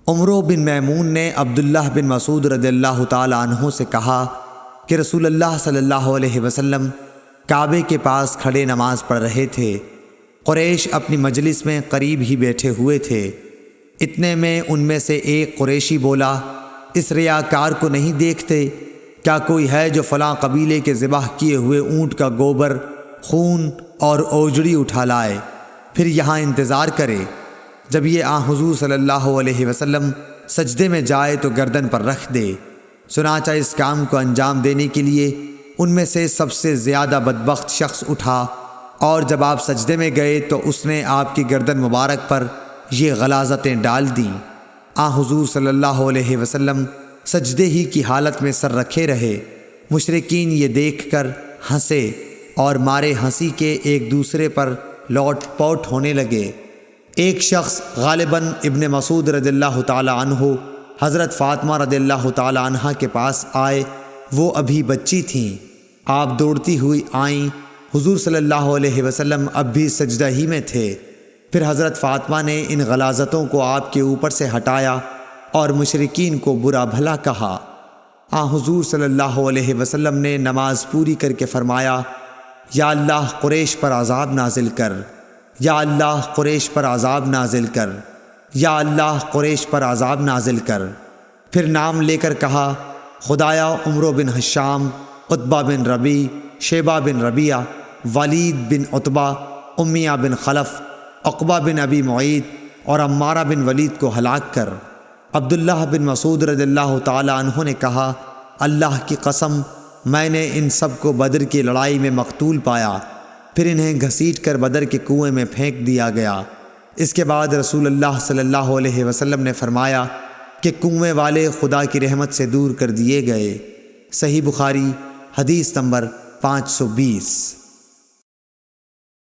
عمرو بن میمون نے عبداللہ بن مسعود رضی اللہ تعالی عنہ سے کہا کہ رسول اللہ صلی اللہ علیہ وسلم کعبے کے پاس کھڑے نماز پڑھ رہے تھے۔ قریش اپنی مجلس میں قریب ہی بیٹھے ہوئے تھے۔ اتنے میں ان میں سے ایک قریشی بولا، اس ریاکار کو نہیں دیکھتے؟ کیا کوئی ہے جو فلاں قبیلے کے ذبح کیے ہوئے اونٹ کا گوبر، خون اور اوجڑی اٹھا لائے، پھر یہاں انتظار کرے؟ جب یہ حضور صلی اللہ علیہ وسلم سجدے میں جائے تو گردن پر رکھ دے۔ چنانچہ اس کام کو انجام دینے کے لیے ان میں سے سب سے زیادہ بدبخت شخص اٹھا، اور جب آپ سجدے میں گئے تو اس نے آپ کی گردن مبارک پر یہ غلاظتیں ڈال دیں۔ حضور صلی اللہ علیہ وسلم سجدے ہی کی حالت میں سر رکھے رہے۔ مشرکین یہ دیکھ کر ہنسے اور مارے ہنسی کے ایک دوسرے پر لوٹ پوٹ ہونے لگے۔ ایک شخص غالباً ابن مسعود رضی اللہ تعالی عنہ حضرت فاطمہ رضی اللہ تعالی عنہ کے پاس آئے۔ وہ ابھی بچی تھیں۔ آپ دوڑتی ہوئی آئیں۔ حضور صلی اللہ علیہ وسلم اب بھی سجدہ ہی میں تھے۔ پھر حضرت فاطمہ نے ان غلاظتوں کو آپ کے اوپر سے ہٹایا اور مشرکین کو برا بھلا کہا۔ حضور صلی اللہ علیہ وسلم نے نماز پوری کر کے فرمایا، یا اللہ قریش پر عذاب نازل کر، یا اللہ قریش پر عذاب نازل کر، یا اللہ قریش پر عذاب نازل کر۔ پھر نام لے کر کہا، خدایا عمرو بن حشام، عتبہ بن ربیع، شیبہ بن ربیعہ، ولید بن عتبہ، امیہ بن خلف، عقبہ بن ابی معید اور عمارہ بن ولید کو ہلاک کر۔ عبداللہ بن مسعود رضی اللہ تعالی عنہ نے کہا، اللہ کی قسم میں نے ان سب کو بدر کی لڑائی میں مقتول پایا۔ پھر انہیں گھسیٹ کر بدر کے کنویں میں پھینک دیا گیا۔ اس کے بعد رسول اللہ صلی اللہ علیہ وسلم نے فرمایا کہ کنویں والے خدا کی رحمت سے دور کر دیے گئے۔ صحیح بخاری حدیث نمبر 520۔